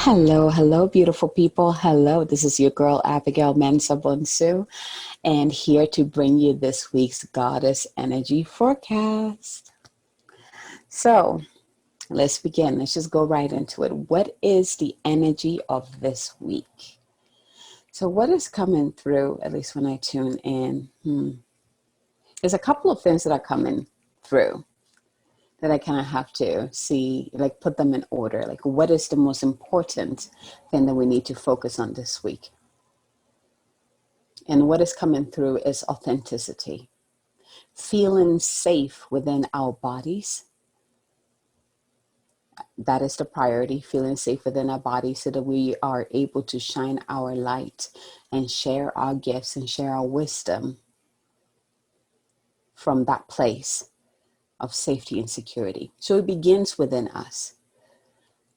Hello, hello, beautiful people. Hello, this is your girl, Abigail Mensa Bonsu, and here to bring you this week's Goddess Energy Forecast. So let's begin. Let's just go right into it. What is the energy of this week? So, what is coming through, at least when I tune in? There's a couple of things that are coming through that I kind of have to see, like put them in order. Like, what is the most important thing that we need to focus on this week? And what is coming through is authenticity, feeling safe within our bodies. That is the priority, feeling safe within our bodies so that we are able to shine our light and share our gifts and share our wisdom from that place of safety and security. So it begins within us.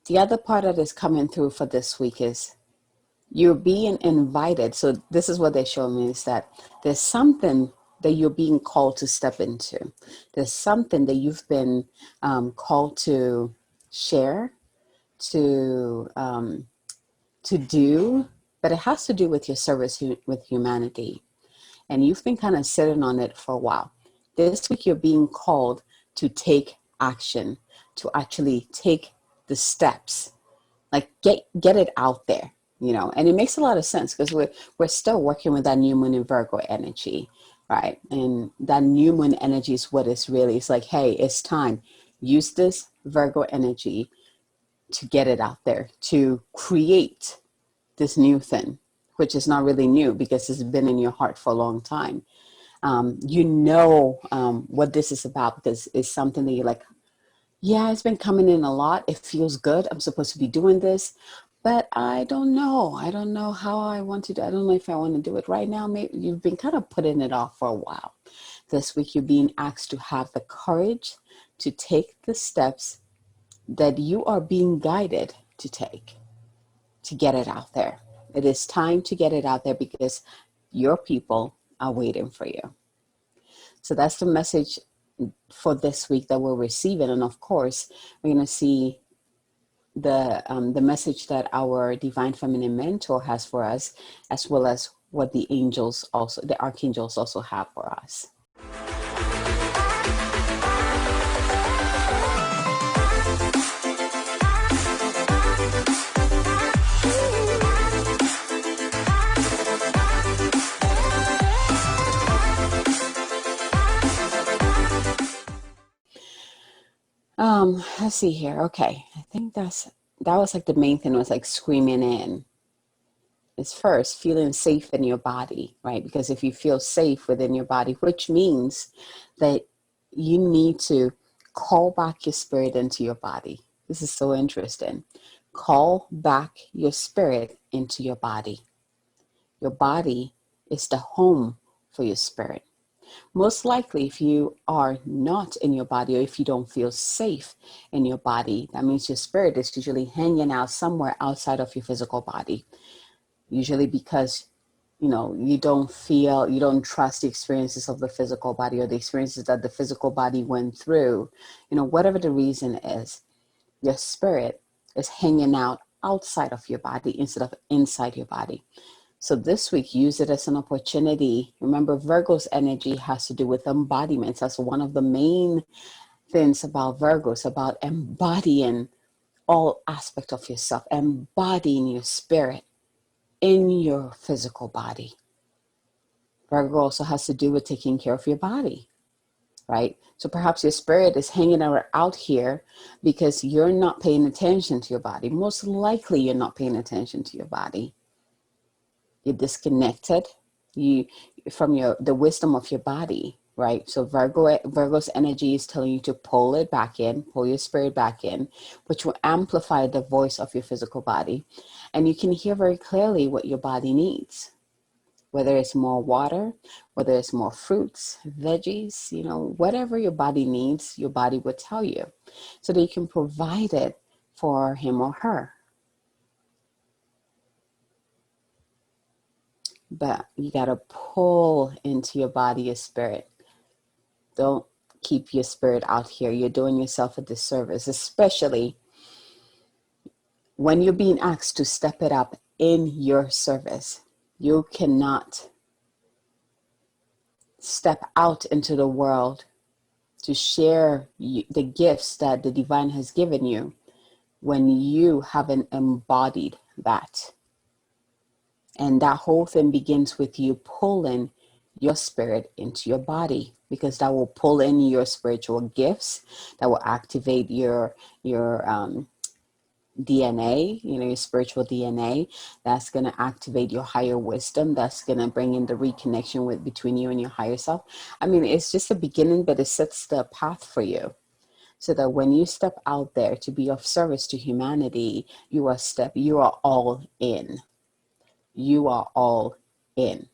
The other part that is coming through for this week is you're being invited. So this is what they show me, is that there's something that you're being called to step into. There's something that you've been called to share, to do, but it has to do with your service with humanity. And you've been kind of sitting on it for a while. This week you're being called to take action, to actually take the steps, like get it out there, and it makes a lot of sense because we're still working with that new moon in Virgo energy, right? And that new moon energy is what it's really, it's like, hey, it's time. Use this Virgo energy to get it out there, to create this new thing, which is not really new because it's been in your heart for a long time. What this is about because it's something that you're like, yeah, it's been coming in a lot. It feels good. I'm supposed to be doing this, but I don't know. I don't know how I want to do. I don't know if I want to do it right now. Maybe you've been kind of putting it off for a while. This week, you're being asked to have the courage to take the steps that you are being guided to take to get it out there. It is time to get it out there because your people are waiting for you. So that's the message for this week that we're receiving. And of course, we're going to see the message that our divine feminine mentor has for us, as well as what the archangels also have for us. Let's see here. Okay. I think that was like the main thing, was like screaming in. Is first feeling safe in your body, right? Because if you feel safe within your body, which means that you need to call back your spirit into your body. This is so interesting. Call back your spirit into your body. Your body is the home for your spirit. Most likely, if you are not in your body, or if you don't feel safe in your body, that means your spirit is usually hanging out somewhere outside of your physical body. Usually because, you don't trust the experiences of the physical body, or the experiences that the physical body went through. Whatever the reason is, your spirit is hanging out outside of your body instead of inside your body. So this week, use it as an opportunity. Remember, Virgo's energy has to do with embodiments. That's one of the main things about Virgos, about embodying all aspects of yourself, embodying your spirit in your physical body. Virgo also has to do with taking care of your body, right? So perhaps your spirit is hanging out here because you're not paying attention to your body. Most likely you're not paying attention to your body. You're disconnected from the wisdom of your body, right? So Virgo's energy is telling you to pull it back in, pull your spirit back in, which will amplify the voice of your physical body. And you can hear very clearly what your body needs, whether it's more water, whether it's more fruits, veggies, whatever your body needs, your body will tell you so that you can provide it for him or her. But you got to pull into your body, your spirit. Don't keep your spirit out here. You're doing yourself a disservice, especially When you're being asked to step it up in your service, you cannot step out into the world to share the gifts that the divine has given you when you haven't embodied that. And that whole thing begins with you pulling your spirit into your body, because that will pull in your spiritual gifts, that will activate your DNA, your spiritual DNA. That's going to activate your higher wisdom. That's going to bring in the reconnection between you and your higher self. I mean, it's just a beginning, but it sets the path for you, so that when you step out there to be of service to humanity, you are all in. You are all in.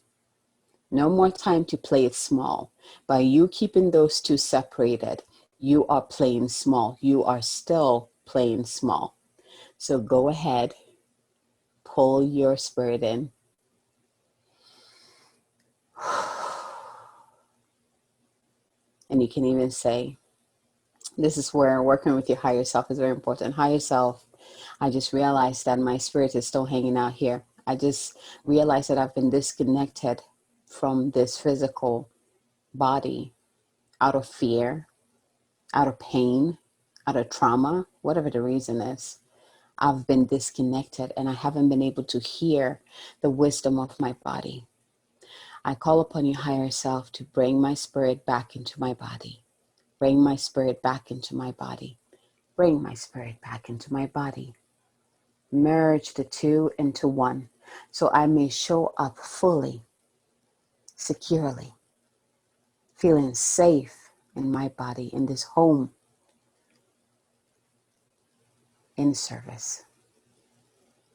No more time to play it small. By you keeping those two separated, you are playing small. You are still playing small. So go ahead, pull your spirit in. And you can even say, this is where working with your higher self is very important. Higher self, I just realized that my spirit is still hanging out here. I just realized that I've been disconnected from this physical body out of fear, out of pain, out of trauma, whatever the reason is. I've been disconnected and I haven't been able to hear the wisdom of my body. I call upon your higher self to bring my spirit back into my body. Bring my spirit back into my body. Bring my spirit back into my body. Merge the two into one, so I may show up fully, securely, feeling safe in my body, in this home, in service,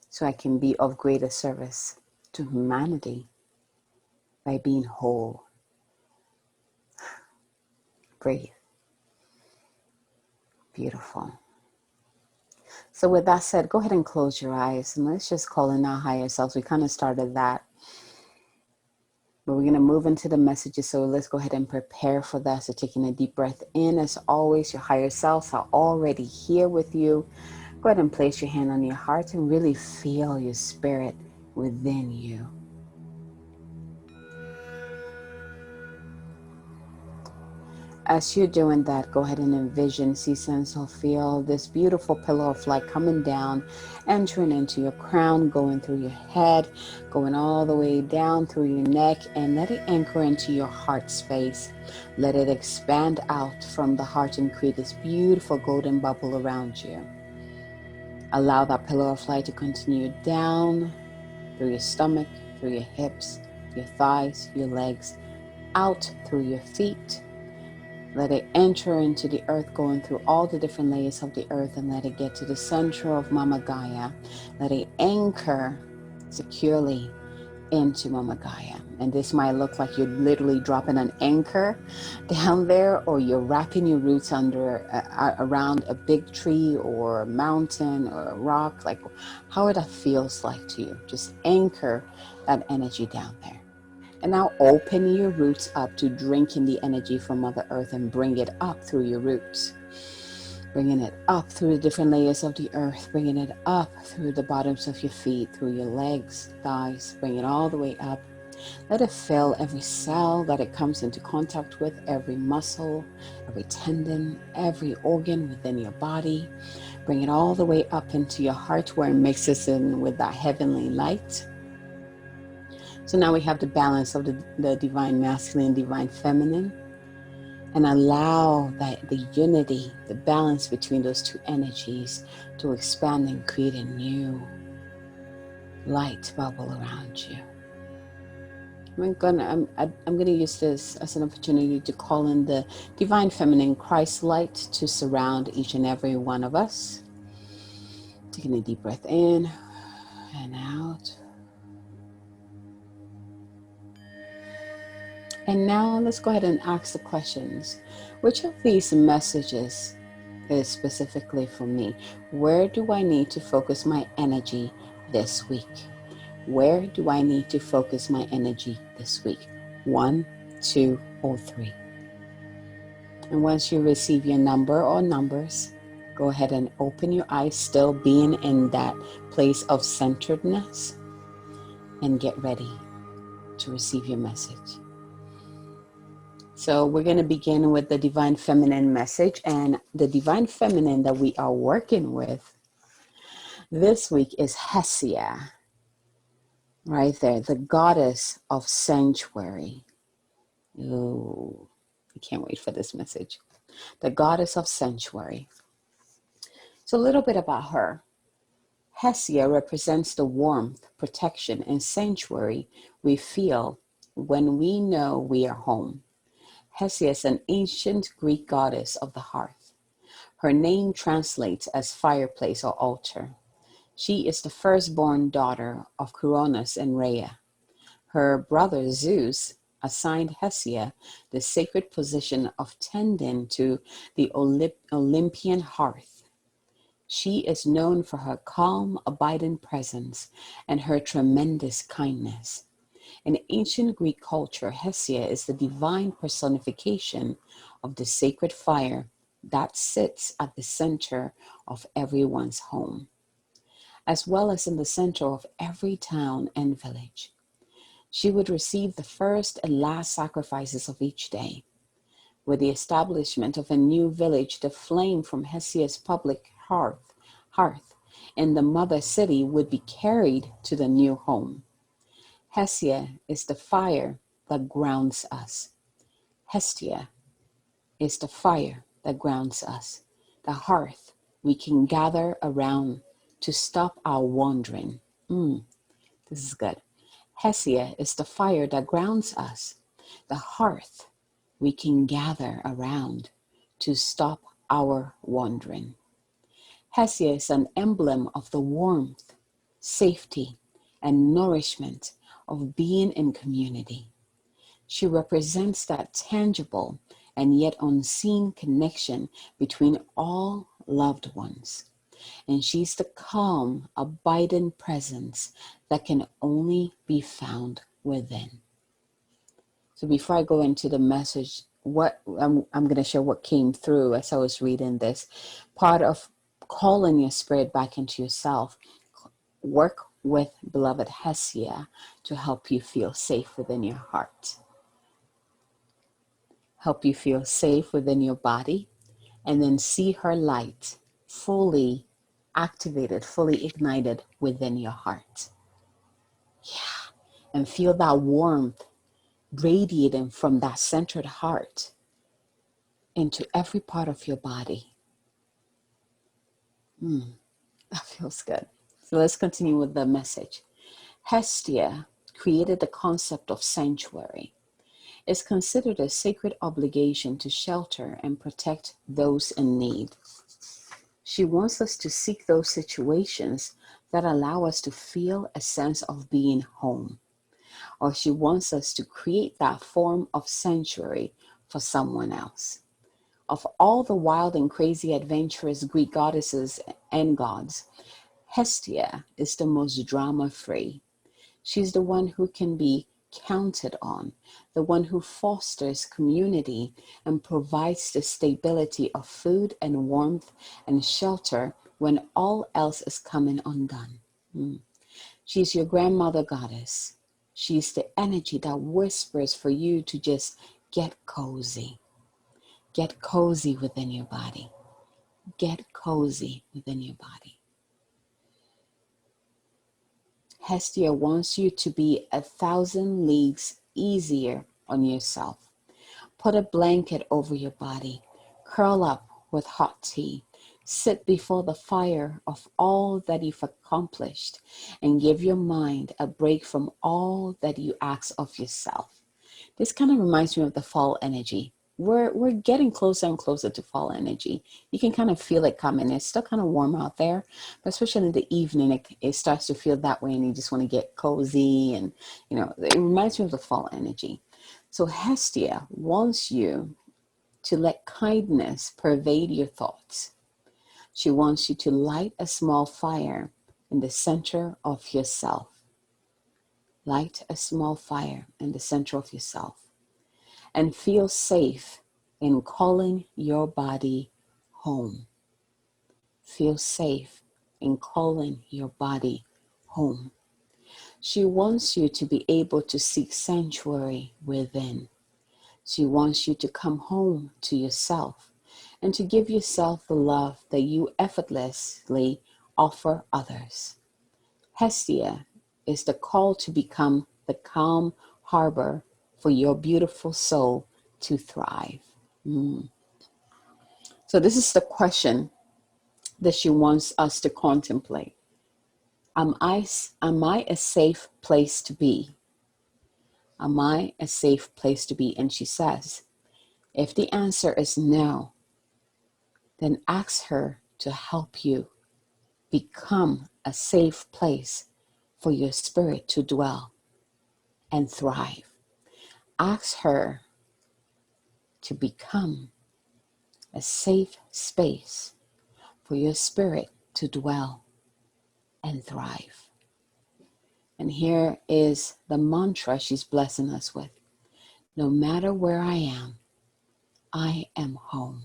so I can be of greater service to humanity by being whole. Breathe. Beautiful. So with that said, go ahead and close your eyes and let's just call in our higher selves. We kind of started that, but we're going to move into the messages. So let's go ahead and prepare for that. So taking a deep breath in, as always, your higher selves are already here with you. Go ahead and place your hand on your heart and really feel your spirit within you. As you're doing that, go ahead and envision, see, sense, or feel this beautiful pillar of light coming down, entering into your crown, going through your head, going all the way down through your neck, and let it anchor into your heart space. Let it expand out from the heart and create this beautiful golden bubble around you. Allow that pillar of light to continue down through your stomach, through your hips, your thighs, your legs, out through your feet. Let it enter into the earth, going through all the different layers of the earth, and let it get to the center of Mama Gaia. Let it anchor securely into Mama Gaia. And this might look like you're literally dropping an anchor down there, or you're wrapping your roots around a big tree or a mountain or a rock, like however that feels like to you. Just anchor that energy down there. And now open your roots up to drink in the energy from Mother Earth and bring it up through your roots. Bringing it up through the different layers of the earth, bringing it up through the bottoms of your feet, through your legs, thighs, bring it all the way up. Let it fill every cell that it comes into contact with, every muscle, every tendon, every organ within your body. Bring it all the way up into your heart, where it mixes in with that heavenly light. So now we have the balance of the divine masculine, divine feminine, and allow that the unity, the balance between those two energies to expand and create a new light bubble around you. I'm gonna use this as an opportunity to call in the divine feminine Christ light to surround each and every one of us. Taking a deep breath in and out. And now let's go ahead and ask the questions. Which of these messages is specifically for me? Where do I need to focus my energy this week? Where do I need to focus my energy this week? 1, 2, or 3. And once you receive your number or numbers, Go ahead and open your eyes, still being in that place of centeredness, and get ready to receive your message. So we're going to begin with the Divine Feminine message, and the Divine Feminine that we are working with this week is Hessia, right there, the goddess of sanctuary. Ooh, I can't wait for this message. The goddess of sanctuary. So a little bit about her. Hessia represents the warmth, protection, and sanctuary we feel when we know we are home. Hessia is an ancient Greek goddess of the hearth. Her name translates as fireplace or altar. She is the firstborn daughter of Cronus and Rhea. Her brother Zeus assigned Hessia the sacred position of tending to the Olympian hearth. She is known for her calm, abiding presence and her tremendous kindness. In ancient Greek culture, Hessia is the divine personification of the sacred fire that sits at the center of everyone's home, as well as in the center of every town and village. She would receive the first and last sacrifices of each day. With the establishment of a new village, the flame from Hessia's public hearth in the mother city would be carried to the new home. Hessia is the fire that grounds us. Hestia is the fire that grounds us, the hearth we can gather around to stop our wandering. This is good. Hessia is the fire that grounds us, the hearth we can gather around to stop our wandering. Hessia is an emblem of the warmth, safety, and nourishment of being in community. She represents that tangible and yet unseen connection between all loved ones. And she's the calm, abiding presence that can only be found within. So before I go into the message, what I'm going to share what came through as I was reading this. Part of calling your spirit back into yourself, work with beloved Hessia to help you feel safe within your heart. Help you feel safe within your body, and then see her light fully activated, fully ignited within your heart. Yeah, and feel that warmth radiating from that centered heart into every part of your body. That feels good. So let's continue with the message. Hestia created the concept of sanctuary. It's considered a sacred obligation to shelter and protect those in need. She wants us to seek those situations that allow us to feel a sense of being home. Or she wants us to create that form of sanctuary for someone else. Of all the wild and crazy adventurous Greek goddesses and gods, Hestia is the most drama-free. She's the one who can be counted on, the one who fosters community and provides the stability of food and warmth and shelter when all else is coming undone. She's your grandmother goddess. She's the energy that whispers for you to just get cozy. Get cozy within your body. Get cozy within your body. Hestia wants you to be 1,000 leagues easier on yourself. Put a blanket over your body. Curl up with hot tea. Sit before the fire of all that you've accomplished and give your mind a break from all that you ask of yourself. This kind of reminds me of the fall energy. We're getting closer and closer to fall energy. You can kind of feel it coming. It's still kind of warm out there, but especially in the evening, it starts to feel that way, and you just want to get cozy. And it reminds me of the fall energy. So Hestia wants you to let kindness pervade your thoughts. She wants you to light a small fire in the center of yourself. Light a small fire in the center of yourself. And feel safe in calling your body home. feel safe in calling your body home. She wants you to be able to seek sanctuary within. She wants you to come home to yourself and to give yourself the love that you effortlessly offer others. Hestia is the call to become the calm harbor for your beautiful soul to thrive. So this is the question that she wants us to contemplate. Am I a safe place to be? Am I a safe place to be? And she says, if the answer is no, then ask her to help you become a safe place for your spirit to dwell and thrive. Ask her to become a safe space for your spirit to dwell and thrive. And here is the mantra she's blessing us with. No matter where I am home.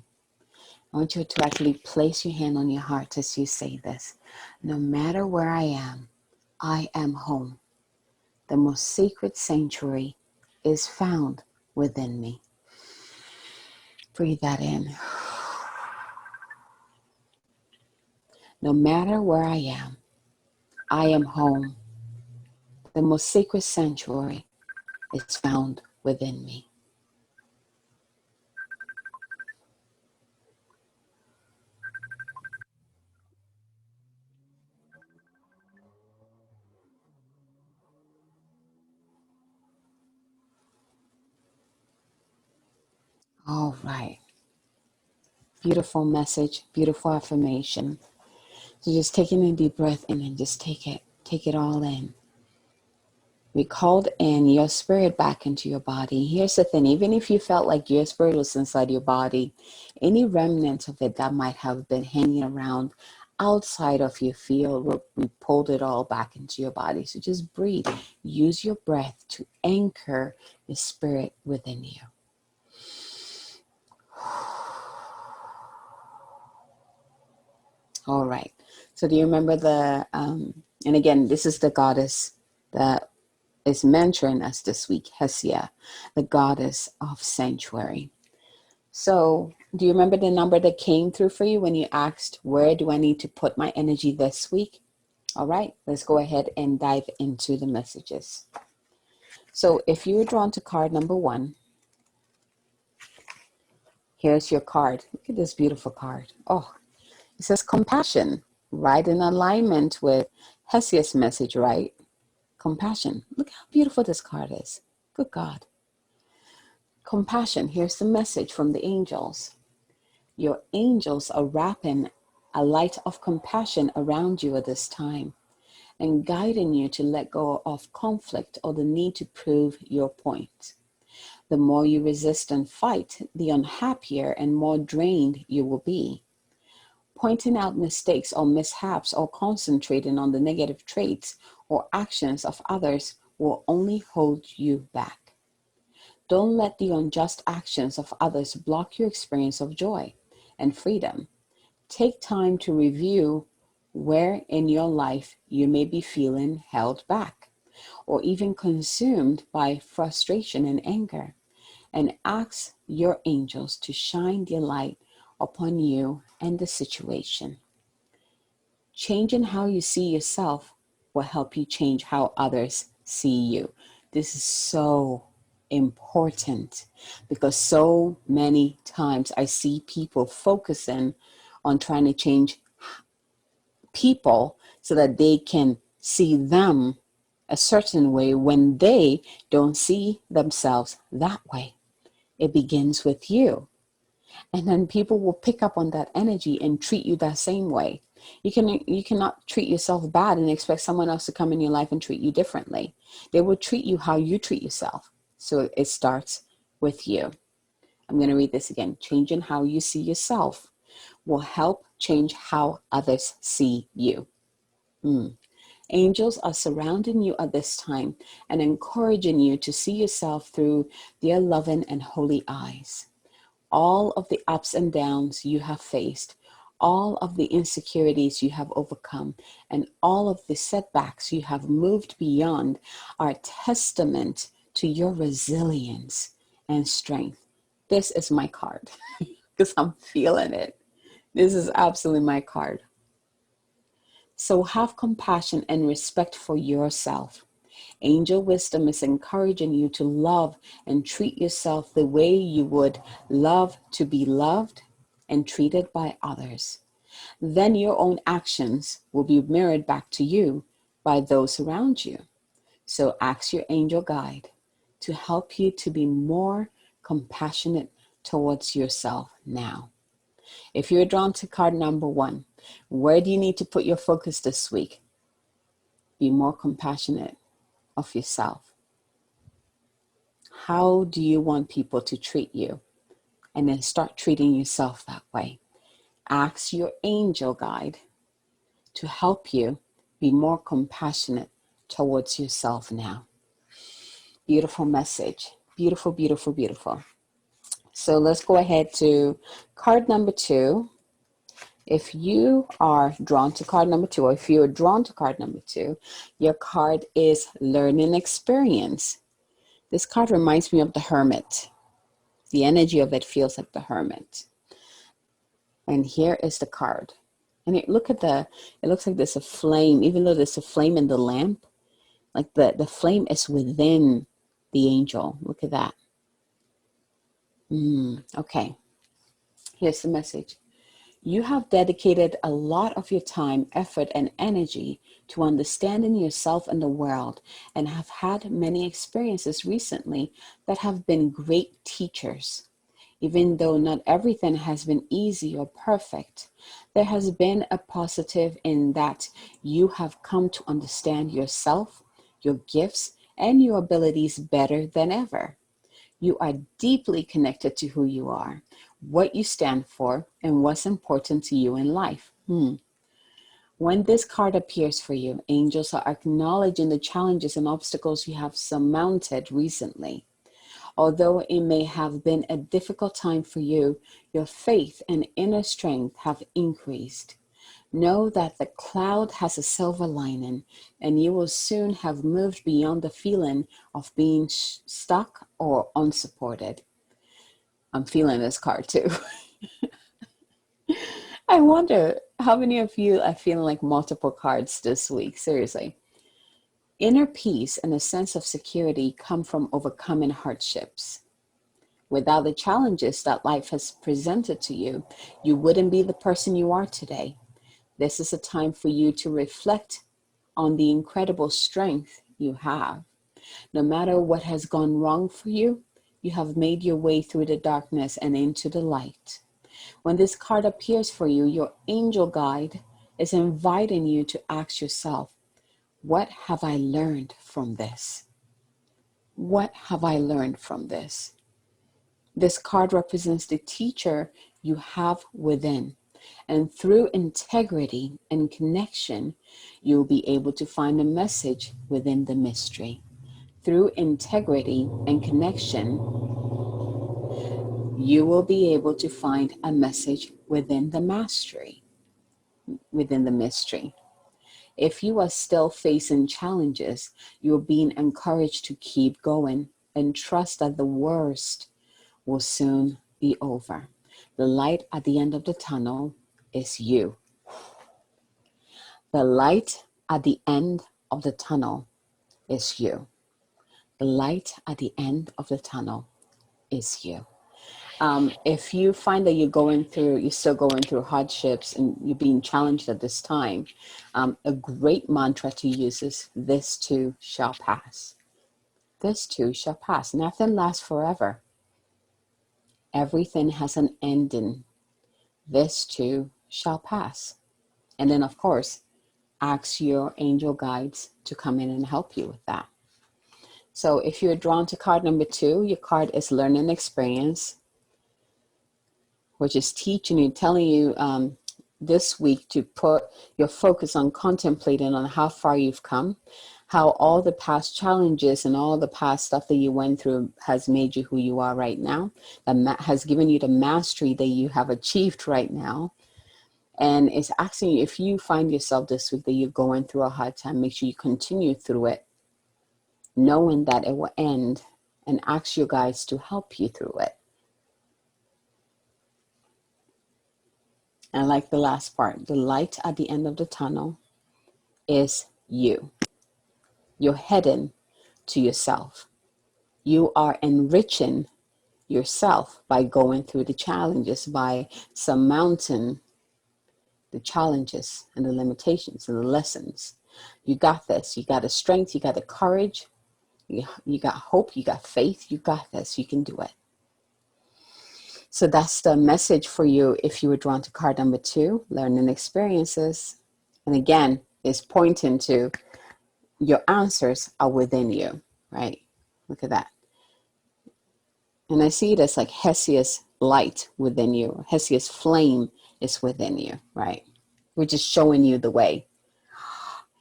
I want you to actually place your hand on your heart as you say this. No matter where I am home. The most sacred sanctuary is found within me. Breathe that in. No matter where I am home. The most sacred sanctuary is found within me. All right. Beautiful message, beautiful affirmation. So just taking a deep breath in and just take it all in. We called in your spirit back into your body. Here's the thing, even if you felt like your spirit was inside your body, any remnants of it that might have been hanging around outside of your field, we pulled it all back into your body. So just breathe. Use your breath to anchor the spirit within you. All right. So do you remember and again, this is the goddess that is mentoring us this week, Hessia, the goddess of sanctuary. So do you remember the number that came through for you when you asked, where do I need to put my energy this week? All right, let's go ahead and dive into the messages. So if you were drawn to card number 1, here's your card. Look at this beautiful card. Oh, it says compassion, right in alignment with Hessia's message, right? Compassion. Look how beautiful this card is. Good God. Compassion. Here's the message from the angels. Your angels are wrapping a light of compassion around you at this time and guiding you to let go of conflict or the need to prove your point. The more you resist and fight, the unhappier and more drained you will be. Pointing out mistakes or mishaps or concentrating on the negative traits or actions of others will only hold you back. Don't let the unjust actions of others block your experience of joy and freedom. Take time to review where in your life you may be feeling held back or even consumed by frustration and anger, and ask your angels to shine their light upon you and the situation. Changing how you see yourself will help you change how others see you. This is so important because so many times I see people focusing on trying to change people so that they can see them a certain way when they don't see themselves that way. It begins with you. And then people will pick up on that energy and treat you that same way. You cannot treat yourself bad and expect someone else to come in your life and treat you differently. They will treat you how you treat yourself. So it starts with you. I'm going to read this again. Changing how you see yourself will help change how others see you. Angels are surrounding you at this time and encouraging you to see yourself through their loving and holy eyes. All of the ups and downs you have faced all of the insecurities you have overcome, and all of the setbacks you have moved beyond are testament to your resilience and strength. This is my card because I'm feeling it. This is absolutely my card. So have compassion and respect for yourself. Angel wisdom is encouraging you to love and treat yourself the way you would love to be loved and treated by others. Then your own actions will be mirrored back to you by those around you. So ask your angel guide to help you to be more compassionate towards yourself now. If you're drawn to card number 1, where do you need to put your focus this week? Be more compassionate of yourself. How do you want people to treat you? And then start treating yourself that way. Ask your angel guide to help you be more compassionate towards yourself now. Beautiful message. Beautiful, beautiful, beautiful. So let's go ahead to card number 2. If you are drawn to card number 2, or if you're drawn to card number 2, your card is learning experience. This card reminds me of the hermit. The energy of it feels like the hermit. And here is the card. And look at it looks like there's a flame, even though there's a flame in the lamp, like the flame is within the angel. Look at that. Okay. Here's the message. You have dedicated a lot of your time, effort, and energy to understanding yourself and the world, and have had many experiences recently that have been great teachers. Even though not everything has been easy or perfect, there has been a positive in that you have come to understand yourself, your gifts, and your abilities better than ever. You are deeply connected to who you are, what you stand for, and what's important to you in life. When this card appears for you, angels are acknowledging the challenges and obstacles you have surmounted recently. Although it may have been a difficult time for you, your faith and inner strength have increased. Know that the cloud has a silver lining, and you will soon have moved beyond the feeling of being stuck or unsupported. I'm feeling this card too. I wonder how many of you are feeling like multiple cards this week, seriously. Inner peace and a sense of security come from overcoming hardships. Without the challenges that life has presented to you, you wouldn't be the person you are today. This is a time for you to reflect on the incredible strength you have. No matter what has gone wrong for you, you have made your way through the darkness and into the light. When this card appears for you, your angel guide is inviting you to ask yourself, what have I learned from this? What have I learned from this? This card represents the teacher you have within. And through integrity and connection, you'll be able to find a message within the mystery. Through integrity and connection, you will be able to find a message within the mastery, within the mystery. If you are still facing challenges, you're being encouraged to keep going and trust that the worst will soon be over. The light at the end of the tunnel is you. The light at the end of the tunnel is you. The light at the end of the tunnel is you. If you find that you're still going through hardships and you're being challenged at this time, a great mantra to use is, this too shall pass. This too shall pass. Nothing lasts forever. Everything has an ending. This too shall pass. And then, of course, ask your angel guides to come in and help you with that. So if you're drawn to card number 2, your card is learning experience, which is teaching you, telling you this week to put your focus on contemplating on how far you've come, how all the past challenges and all the past stuff that you went through has made you who you are right now, that has given you the mastery that you have achieved right now. And it's asking you, if you find yourself this week that you're going through a hard time, make sure you continue through it, knowing that it will end, and ask you guys to help you through it. And like the last part, the light at the end of the tunnel is you. You're heading to yourself. You are enriching yourself by going through the challenges, by surmounting the challenges and the limitations and the lessons. You got this. You got the strength. You got the courage. You got hope. You got faith. You got this. You can do it. So that's the message for you if you were drawn to card number 2, learning experiences. And again, it's pointing to your answers are within you, right? Look at that. And I see it as like Hessia's light within you. Hessia's flame is within you, right? We're just showing you the way.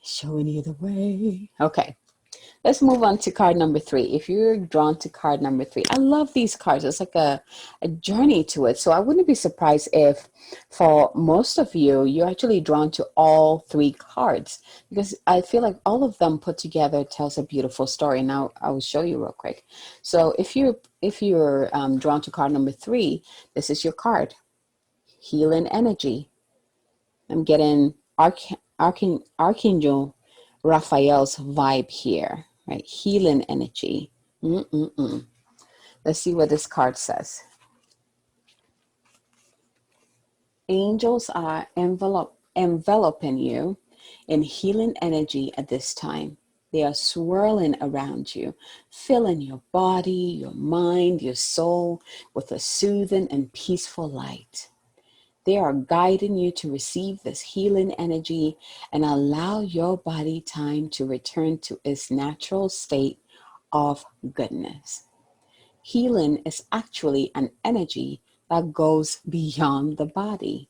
Showing you the way. Okay. Let's move on to card number 3. If you're drawn to card number 3, I love these cards. It's like a journey to it. So I wouldn't be surprised if for most of you, you're actually drawn to all 3 cards, because I feel like all of them put together tells a beautiful story. Now I will show you real quick. So if you're drawn to card number 3, this is your card, healing energy. I'm getting Archangel Raphael's vibe here. Right, healing energy. Let's see what this card says. Angels are enveloping you in healing energy at this time. They are swirling around you, filling your body, your mind, your soul with a soothing and peaceful light. They are guiding you to receive this healing energy and allow your body time to return to its natural state of goodness. Healing is actually an energy that goes beyond the body.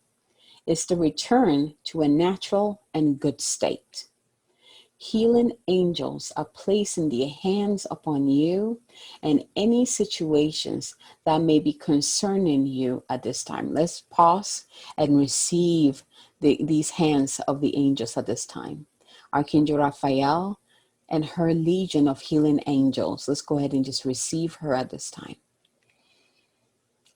It's the return to a natural and good state. Healing angels are placing their hands upon you and any situations that may be concerning you at this time. Let's pause and receive these hands of the angels at this time. Archangel Raphael and her legion of healing angels. Let's go ahead and just receive her at this time.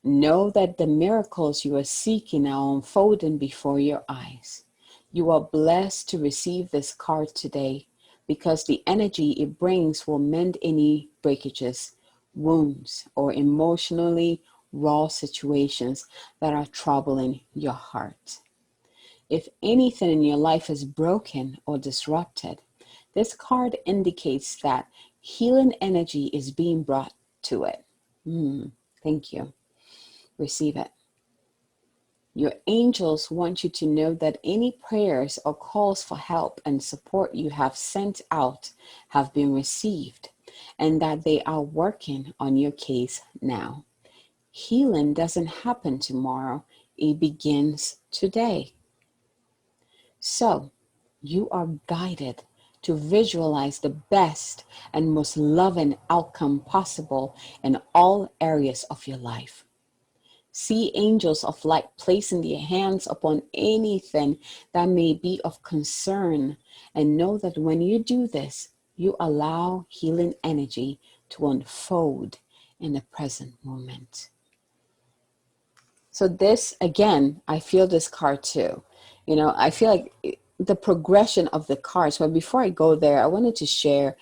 Know that the miracles you are seeking are unfolding before your eyes. You are blessed to receive this card today because the energy it brings will mend any breakages, wounds, or emotionally raw situations that are troubling your heart. If anything in your life is broken or disrupted, this card indicates that healing energy is being brought to it. Thank you. Receive it. Your angels want you to know that any prayers or calls for help and support you have sent out have been received and that they are working on your case now. Healing doesn't happen tomorrow. It begins today. So, you are guided to visualize the best and most loving outcome possible in all areas of your life. See angels of light placing their hands upon anything that may be of concern, and know that when you do this, you allow healing energy to unfold in the present moment. So this, again, I feel this card too. You know, I feel like the progression of the cards, but before I go there, I wanted to share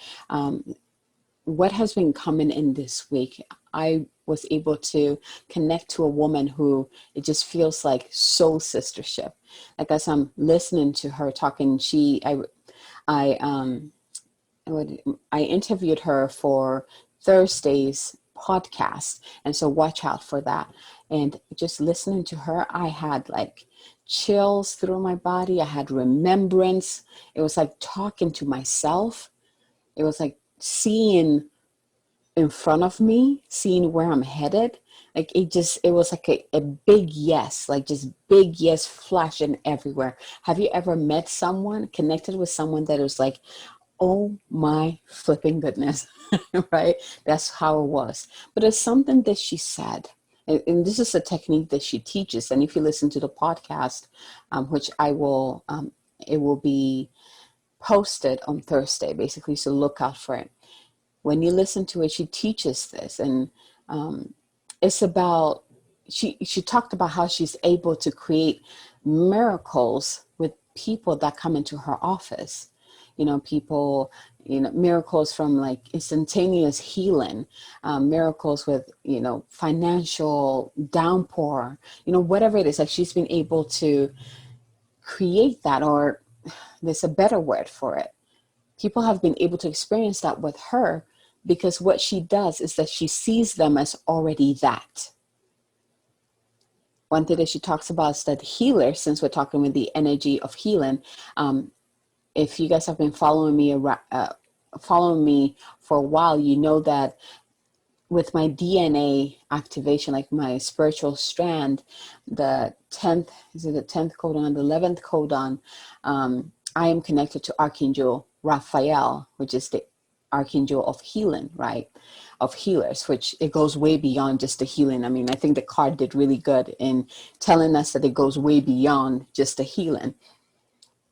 what has been coming in this week. I was able to connect to a woman who it just feels like soul sistership. Like as I'm listening to her talking, I interviewed her for Thursday's podcast, and so watch out for that. And just listening to her, I had like chills through my body. I had remembrance. It was like talking to myself. It was like seeing in front of me, seeing where I'm headed. Like it was like a big yes, like just big yes flashing everywhere. Have you ever met someone, connected with someone that was like, oh my flipping goodness, right? That's how it was. But it's something that she said and this is a technique that she teaches. And if you listen to the podcast, which I will, it will be posted on Thursday, basically, so look out for it. When you listen to it, she teaches this, and it's about, she talked about how she's able to create miracles with people that come into her office. People, miracles from like instantaneous healing, miracles with, financial downpour, whatever it is. Like, she's been able to create that, or there's a better word for it. People have been able to experience that with her, because what she does is that she sees them as already that. One thing that she talks about is that healer, since we're talking with the energy of healing, if you guys have been following me for a while, you know that with my DNA activation, like my spiritual strand, the 10th, is it the 10th codon, the 11th codon, I am connected to Archangel Raphael, which is the Archangel of healing, right? Of healers, which it goes way beyond just the healing. I mean, I think the card did really good in telling us that it goes way beyond just the healing.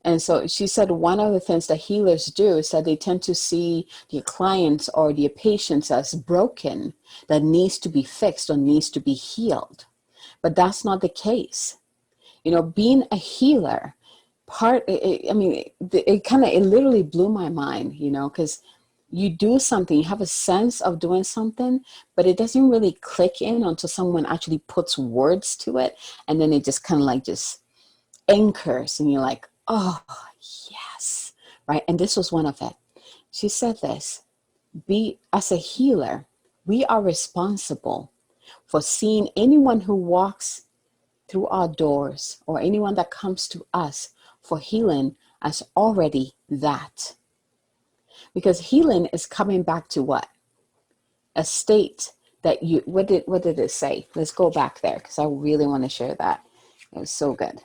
And so she said one of the things that healers do is that they tend to see their clients or their patients as broken, that needs to be fixed or needs to be healed. But that's not the case. Being a healer, it literally blew my mind, because you do something, you have a sense of doing something, but it doesn't really click in until someone actually puts words to it. And then it just kind of like just anchors, and you're like, oh, yes, right? And this was one of it. She said this: as a healer, we are responsible for seeing anyone who walks through our doors or anyone that comes to us for healing as already that. Because healing is coming back to what? A state that what did it say? Let's go back there, because I really want to share that. It was so good.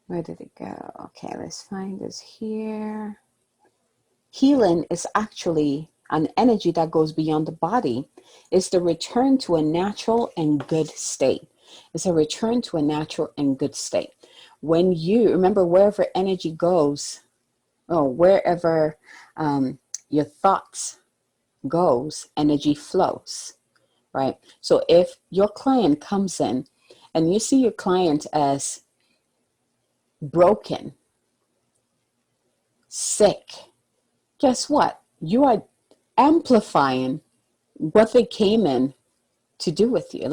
Where did it go? Okay, let's find this here. Healing is actually an energy that goes beyond the body. It's the return to a natural and good state. It's a return to a natural and good state. When you remember, wherever energy goes, or wherever your thoughts goes, energy flows, right? So if your client comes in and you see your client as broken, sick, guess what? You are amplifying what they came in to do with you.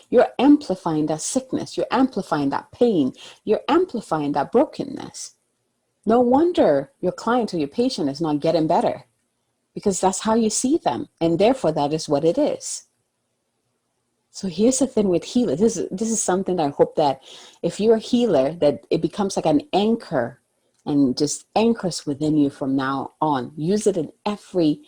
You're amplifying that sickness, you're amplifying that pain, you're amplifying that brokenness. No wonder your client or your patient is not getting better, because that's how you see them, and therefore that is what it is. So here's the thing with healing. This is something that I hope that if you're a healer, that it becomes like an anchor and just anchors within you from now on. Use it in everything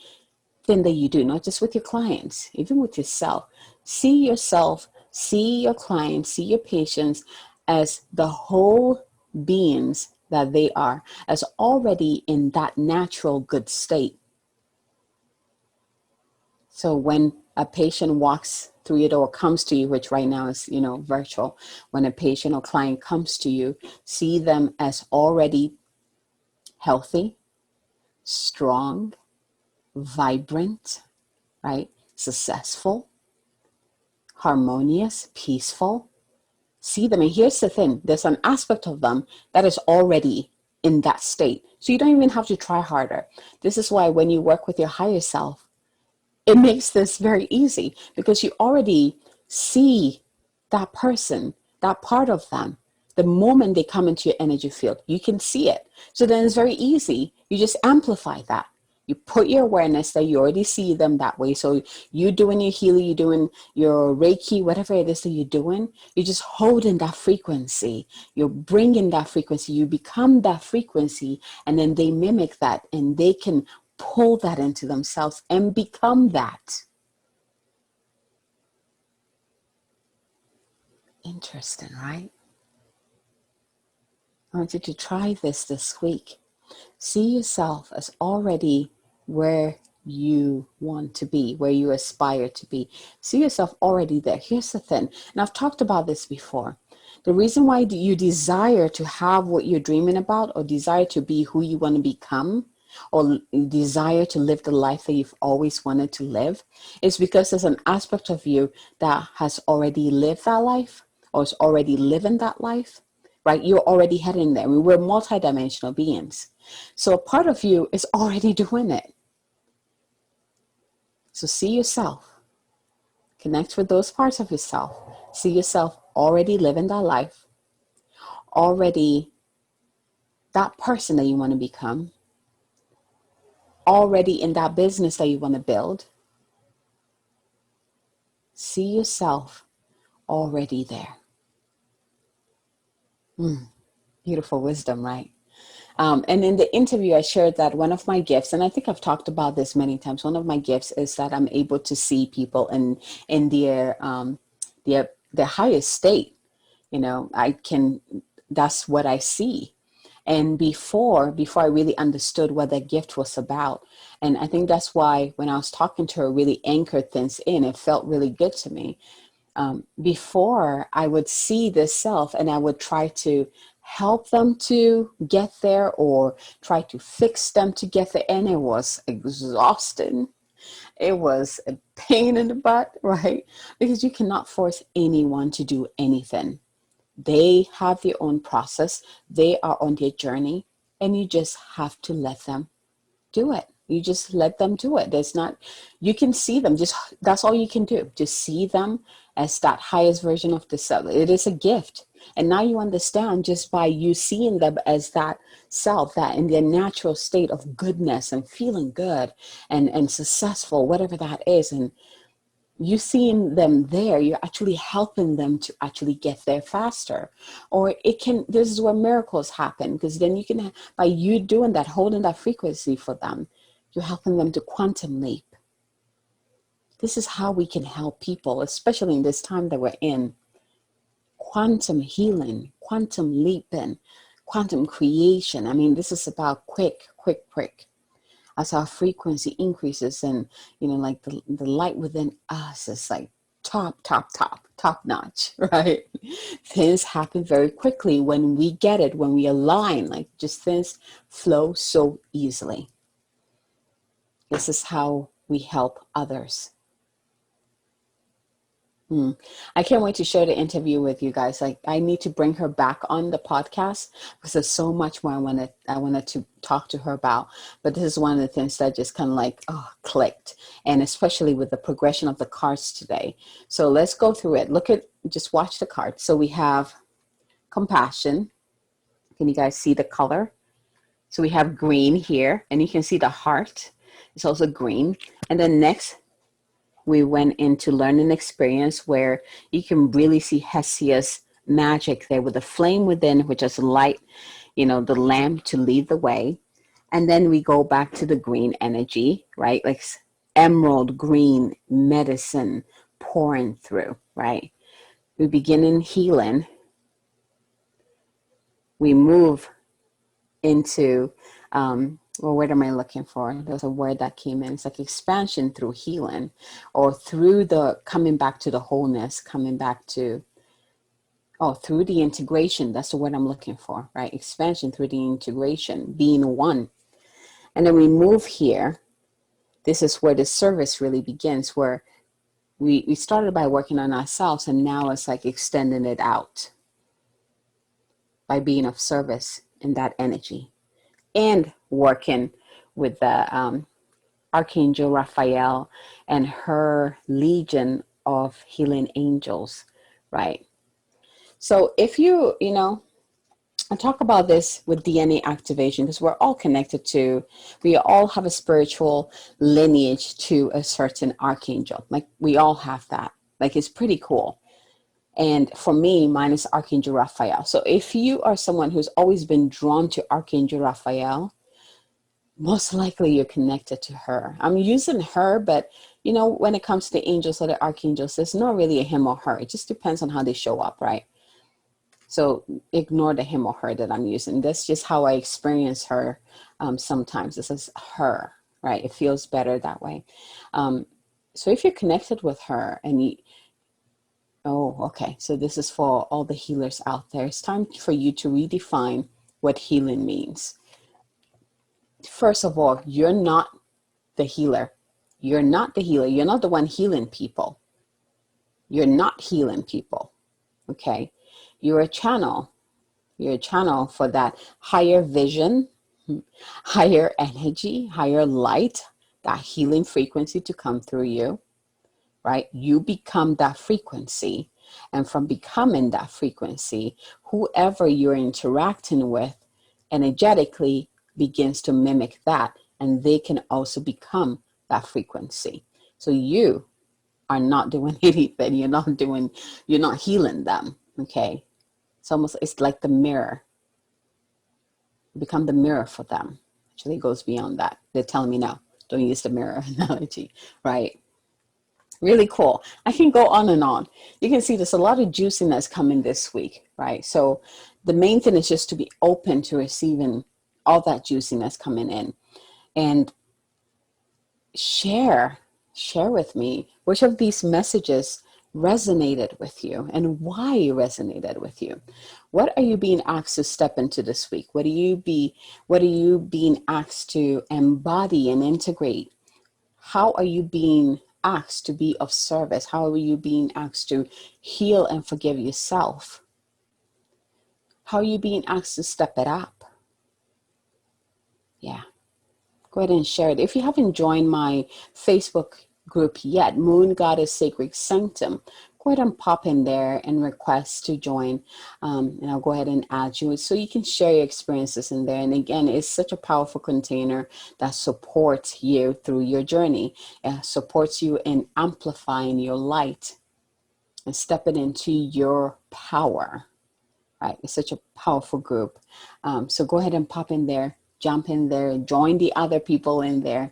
that you do, not just with your clients, even with yourself. See yourself, see your clients, see your patients as the whole beings that they are, as already in that natural good state. So when a patient walks through your door, comes to you, which right now is, virtual. When a patient or client comes to you, see them as already healthy, strong, vibrant, right? Successful, harmonious, peaceful. See them. And here's the thing. There's an aspect of them that is already in that state. So you don't even have to try harder. This is why when you work with your higher self, it makes this very easy, because you already see that person, that part of them. The moment they come into your energy field, you can see it. So then it's very easy. You just amplify that. You put your awareness that you already see them that way. So you're doing your healing, you're doing your Reiki, whatever it is that you're doing, you're just holding that frequency. You're bringing that frequency. You become that frequency, and then they mimic that, and they can pull that into themselves and become that. Interesting, right? I want you to try this week. See yourself as already where you want to be, where you aspire to be. See yourself already there. Here's the thing, and I've talked about this before. The reason why you desire to have what you're dreaming about, or desire to be who you want to become, or desire to live the life that you've always wanted to live, is because there's an aspect of you that has already lived that life, or is already living that life, right? You're already heading there. We're multidimensional beings. So a part of you is already doing it. So see yourself, connect with those parts of yourself. See yourself already living that life, already that person that you want to become, already in that business that you want to build. See yourself already there. Beautiful wisdom, right? And in the interview, I shared that one of my gifts, and I think I've talked about this many times, one of my gifts is that I'm able to see people in their highest state. You know, that's what I see. And before I really understood what that gift was about. And I think that's why when I was talking to her, really anchored things in, it felt really good to me. Before, I would see this self and I would try to help them to get there, or try to fix them to get there. And it was exhausting. It was a pain in the butt, right? Because you cannot force anyone to do anything. They have their own process. They are on their journey, and you just have to let them do it. You just let them do it. You can see them. That's all you can do. Just see them as that highest version of the self. It is a gift. And now you understand, just by you seeing them as that self, that in their natural state of goodness and feeling good and successful, whatever that is. And you seeing them there, you're actually helping them to actually get there faster. Or this is where miracles happen, because then you can, by you doing that, holding that frequency for them, you're helping them to quantum leap. This is how we can help people, especially in this time that we're in. Quantum healing, quantum leaping, quantum creation. I mean, this is about quick. As our frequency increases, and like the light within us is like top notch, right? Things happen very quickly when we get it, when we align, like just things flow so easily. This is how we help others. I can't wait to share the interview with you guys. Like, I need to bring her back on the podcast because there's so much more I wanted to talk to her about. But this is one of the things that just kind of like clicked, and especially with the progression of the cards today. So let's go through it. Just watch the cards. So we have compassion. Can you guys see the color? So we have green here, and you can see the heart. It's also green. And then next, we went into learning experience, where you can really see Hessia's magic there with the flame within, which is light, the lamp to lead the way. And then we go back to the green energy, right? Like emerald green medicine pouring through, right? We begin in healing. We move into, what am I looking for? There's a word that came in. It's like expansion through healing, or through the coming back to the wholeness, coming back to, through the integration. That's the word I'm looking for, right? Expansion through the integration, being one. And then we move here. This is where the service really begins, where we started by working on ourselves, and now it's like extending it out by being of service in that energy, and working with the Archangel Raphael and her legion of healing angels, right? So if I talk about this with DNA activation, because we're all we all have a spiritual lineage to a certain archangel. Like, we all have that. Like, it's pretty cool. And for me, mine is Archangel Raphael. So if you are someone who's always been drawn to Archangel Raphael, most likely you're connected to her. I'm using her, but when it comes to the angels or the archangels, there's not really a him or her. It just depends on how they show up, right? So ignore the him or her that I'm using. That's just how I experience her. Sometimes this is her, right? It feels better that way. So if you're connected with her and you, oh, okay. So this is for all the healers out there. It's time for you to redefine what healing means. First of all, you're not the healer. You're not the healer. You're not the one healing people. You're not healing people. Okay. You're a channel. You're a channel for that higher vision, higher energy, higher light, that healing frequency to come through you, right? You become that frequency. And from becoming that frequency, whoever you're interacting with energetically begins to mimic that, and they can also become that frequency. So you are not doing anything. You're not healing them. Okay. It's like the mirror. You become the mirror for them. Actually, it goes beyond that. They're telling me no, don't use the mirror analogy, right? Really cool. I can go on and on. You can see there's a lot of juiciness coming this week, right? So the main thing is just to be open to receiving all that juiciness coming in, and share with me which of these messages resonated with you and why it resonated with you. What are you being asked to step into this week? What are you being asked to embody and integrate? How are you being asked to be of service? How are you being asked to heal and forgive yourself? How are you being asked to step it up? Yeah. Go ahead and share it. If you haven't joined my Facebook group yet, Moon Goddess Sacred Sanctum, go ahead and pop in there and request to join. And I'll go ahead and add you so you can share your experiences in there. And again, it's such a powerful container that supports you through your journey, supports you in amplifying your light and stepping into your power. Right? It's such a powerful group. So go ahead and pop in there, jump in there, join the other people in there.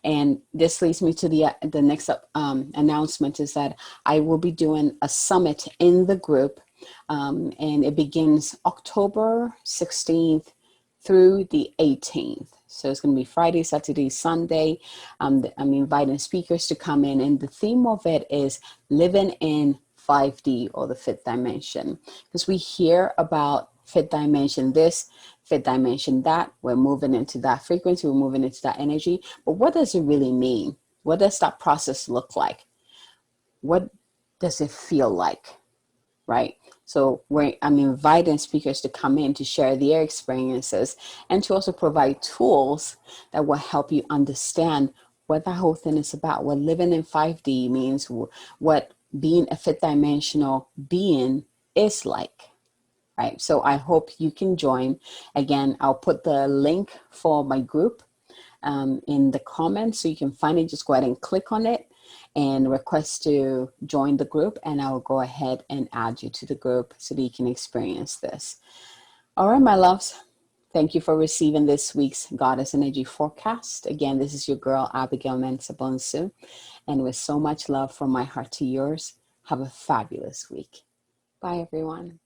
And this leads me to the next announcement is that I will be doing a summit in the group. And it begins October 16th through the 18th. So it's going to be Friday, Saturday, Sunday. I'm inviting speakers to come in, and the theme of it is living in 5D, or the fifth dimension, because we hear about fifth dimension this, fifth dimension that. We're moving into that frequency, we're moving into that energy. But what does it really mean? What does that process look like? What does it feel like? Right? So I'm inviting speakers to come in to share their experiences and to also provide tools that will help you understand what that whole thing is about, what living in 5D means, what being a fifth dimensional being is like, right? So I hope you can join. Again, I'll put the link for my group in the comments, so you can find it. Just go ahead and click on it and request to join the group, and I'll go ahead and add you to the group so that you can experience this. All right, my loves. Thank you for receiving this week's Goddess Energy Forecast. Again, this is your girl, Abigail Mensah-Bonsu. And with so much love from my heart to yours, have a fabulous week. Bye, everyone.